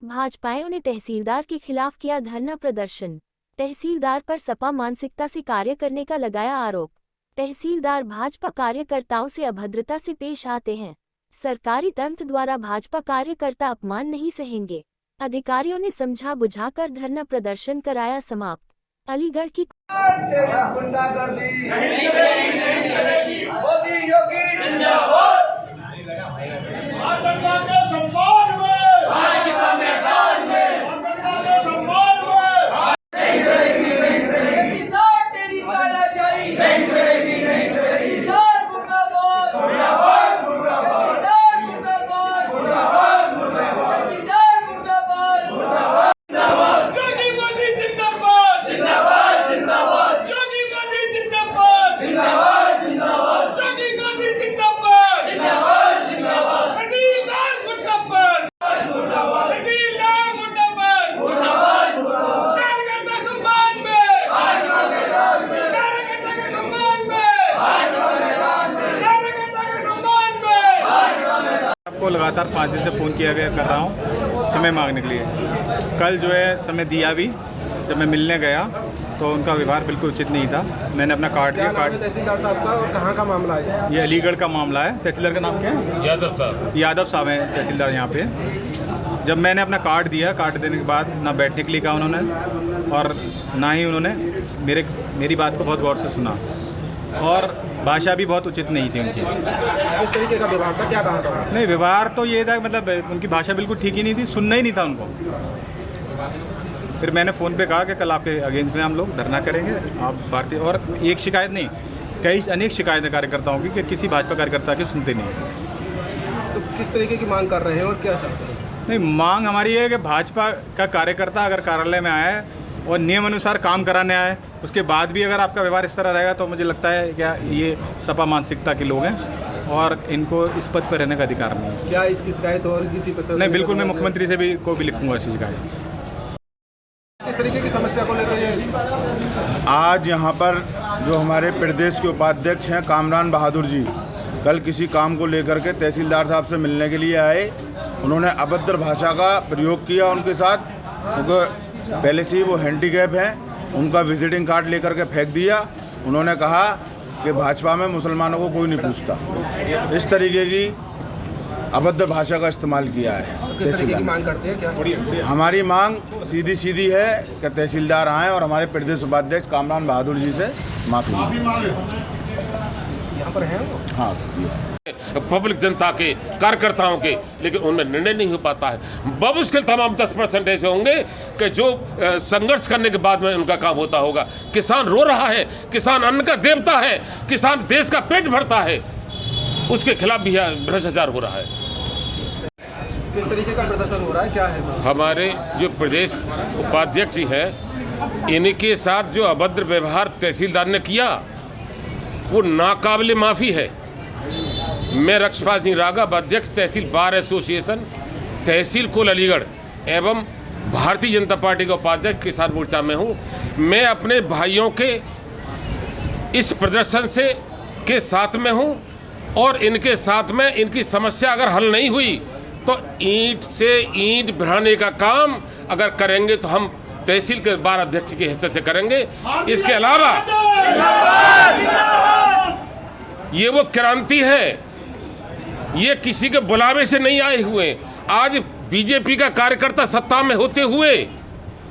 भाजपाइयों ने तहसीलदार के खिलाफ किया धरना प्रदर्शन। तहसीलदार पर सपा मानसिकता से कार्य करने का लगाया आरोप। तहसीलदार भाजपा कार्यकर्ताओं से अभद्रता से पेश आते हैं। सरकारी तंत्र द्वारा भाजपा कार्यकर्ता अपमान नहीं सहेंगे। अधिकारियों ने समझा बुझाकर धरना प्रदर्शन कराया समाप्त। अलीगढ़ की को लगातार 5 दिन से फ़ोन किया गया कर रहा हूँ समय मांगने के लिए। कल जो है समय दिया भी, जब मैं मिलने गया तो उनका व्यवहार बिल्कुल उचित नहीं था। मैंने अपना कार्ड दिया। कार्ड तहसीलदार साहब का और कहाँ का मामला है? ये अलीगढ़ का मामला है। तहसीलदार का नाम क्या है? यादव साहब। यादव साहब हैं तहसीलदार यहाँ पे। जब मैंने अपना कार्ड दिया, कार्ड देने के बाद ना बैठने के लिए कहा उन्होंने और ना ही उन्होंने मेरी बात को बहुत गौर से सुना और भाषा भी बहुत उचित नहीं थी उनकी। किस तरीके का व्यवहार था, क्या कहा था? नहीं, व्यवहार तो ये था, मतलब उनकी भाषा बिल्कुल ठीक ही नहीं थी, सुनना ही नहीं था उनको। फिर मैंने फ़ोन पे कहा कि कल आपके अगेंस्ट में हम लोग धरना करेंगे। आप भारतीय, और एक शिकायत नहीं, कई अनेक शिकायतें कार्यकर्ताओं की कि किसी भाजपा कार्यकर्ता की सुनते नहीं है। तो किस तरीके की मांग कर रहे हैं और क्या चाहते हैं? नहीं, मांग हमारी है कि भाजपा का कार्यकर्ता अगर कार्यालय में आया है और नियम अनुसार काम कराने आए, उसके बाद भी अगर आपका व्यवहार इस तरह रहेगा तो मुझे लगता है क्या ये सपा मानसिकता के लोग हैं और इनको इस पद पर रहने का अधिकार नहीं है। क्या इसकी शिकायत और किसी प्रशासन? नहीं, बिल्कुल, मैं मुख्यमंत्री से भी को भी लिखूंगा ऐसी शिकायत। किस तरीके की समस्या को लेकर आज यहाँ पर जो हमारे प्रदेश के उपाध्यक्ष हैं कामरान बहादुर जी, कल किसी काम को लेकर के तहसीलदार साहब से मिलने के लिए आए। उन्होंने अभद्र भाषा का प्रयोग किया उनके साथ, क्योंकि पहले से ही वो हैंडीकैप हैं। उनका विजिटिंग कार्ड लेकर के फेंक दिया। उन्होंने कहा कि भाजपा में मुसलमानों को कोई नहीं पूछता। इस तरीके की अभद्र भाषा का इस्तेमाल किया है। किस तरीके की मांग करते हैं, क्या? हमारी मांग सीधी सीधी है कि तहसीलदार आएँ और हमारे प्रदेश उपाध्यक्ष कामरान बहादुर जी से माफ़ी मांगे। यहाँ पर हैं वो? हाँ, पब्लिक जनता के कार्यकर्ताओं के, लेकिन उनमें निर्णय नहीं हो पाता है। बमुश्किल तमाम 10% ऐसे होंगे कि जो संघर्ष करने के बाद में उनका काम होता होगा। किसान रो रहा है, किसान अन्न का देवता है, किसान देश का पेट भरता है, उसके खिलाफ भी भ्रष्टाचार हो रहा है। किस तरीके का प्रदर्शन हो रहा है, क्या है? हमारे जो प्रदेश उपाध्यक्ष जी हैं, इनके साथ जो अभद्र व्यवहार तहसीलदार ने किया वो नाकाबिले माफ़ी है। मैं रक्षपाल सिंह राघव, अध्यक्ष तहसील बार एसोसिएशन तहसील कुल अलीगढ़ एवं भारतीय जनता पार्टी का उपाध्यक्ष किसान मोर्चा में हूँ। मैं अपने भाइयों के इस प्रदर्शन से के साथ में हूँ और इनके साथ में इनकी समस्या अगर हल नहीं हुई तो ईंट से ईंट बढ़ाने का काम अगर करेंगे तो हम तहसील के बार अध्यक्ष की हैसियत से करेंगे। इसके अलावा ये वो क्रांति है, ये किसी के बुलावे से नहीं आए हुए। आज बीजेपी का कार्यकर्ता सत्ता में होते हुए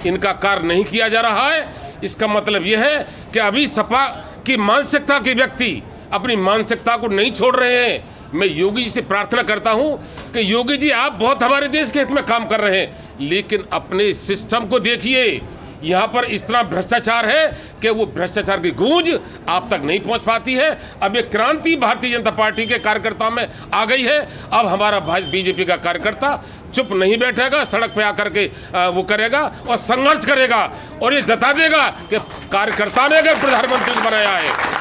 इनका कार्य नहीं किया जा रहा है। इसका मतलब यह है कि अभी सपा की मानसिकता के व्यक्ति अपनी मानसिकता को नहीं छोड़ रहे हैं। मैं योगी जी से प्रार्थना करता हूं कि योगी जी, आप बहुत हमारे देश के हित में काम कर रहे हैं, लेकिन अपने सिस्टम को देखिए। यहाँ पर इस तरह भ्रष्टाचार है कि वो भ्रष्टाचार की गूंज आप तक नहीं पहुँच पाती है। अब ये क्रांति भारतीय जनता पार्टी के कार्यकर्ताओं में आ गई है। अब हमारा बीजेपी का कार्यकर्ता चुप नहीं बैठेगा, सड़क पे आकर के वो करेगा और संघर्ष करेगा और ये जता देगा कि कार्यकर्ता ने अगर प्रधानमंत्री को बनाया है,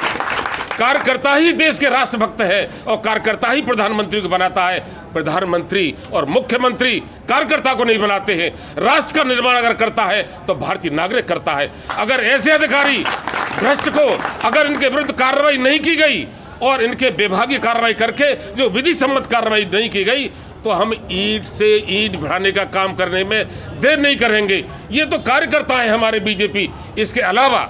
कार्यकर्ता ही देश के राष्ट्रभक्त है और कार्यकर्ता ही प्रधानमंत्री को बनाता है। प्रधानमंत्री और मुख्यमंत्री कार्यकर्ता को नहीं बनाते हैं। राष्ट्र का निर्माण अगर करता है तो भारतीय नागरिक करता है। अगर ऐसे अधिकारी भ्रष्ट को अगर इनके विरुद्ध कार्रवाई नहीं की गई और इनके विभागीय कार्रवाई करके जो विधि सम्मत कार्रवाई नहीं की गई, तो हम ईंट से ईंट बढ़ाने का काम करने में देर नहीं करेंगे। ये तो कार्यकर्ता है हमारे बीजेपी। इसके अलावा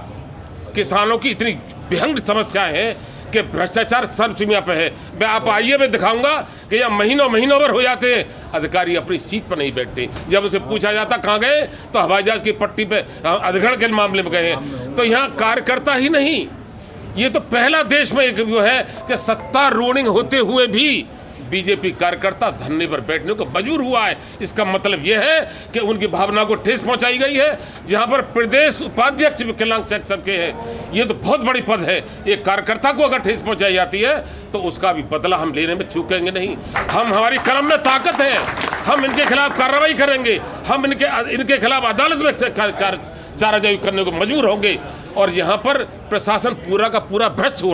किसानों की इतनी भयंकर समस्याएं हैं कि भ्रष्टाचार सर्वसीमा पे है। मैं आप आइए, मैं दिखाऊंगा कि यह महीनों भर हो जाते हैं, अधिकारी अपनी सीट पर नहीं बैठते। जब उनसे पूछा जाता कहाँ गए, तो हवाई जहाज की पट्टी पे अधिग्रहण के मामले में गए हैं। तो यहाँ कार्यकर्ता ही नहीं, ये तो पहला देश में एक वो है कि सत्तारूढ़ होते हुए भी बीजेपी कार्यकर्ता धरने पर बैठने को मजबूर हुआ है। इसका मतलब यह है कि उनकी भावना को ठेस पहुंचाई गई है। जहां पर प्रदेश उपाध्यक्ष विकलांग सेक्शन के हैं, ये तो बहुत बड़ी पद है। एक कार्यकर्ता को अगर ठेस पहुंचाई जाती है तो उसका भी बदला हम लेने में चूकेंगे नहीं। हम, हमारी कलम में ताकत है, हम इनके खिलाफ कार्रवाई करेंगे। हम इनके खिलाफ अदालत में चाराजोई करने को मजबूर होंगे। और यहाँ पर प्रशासन पूरा का पूरा भ्रष्ट हो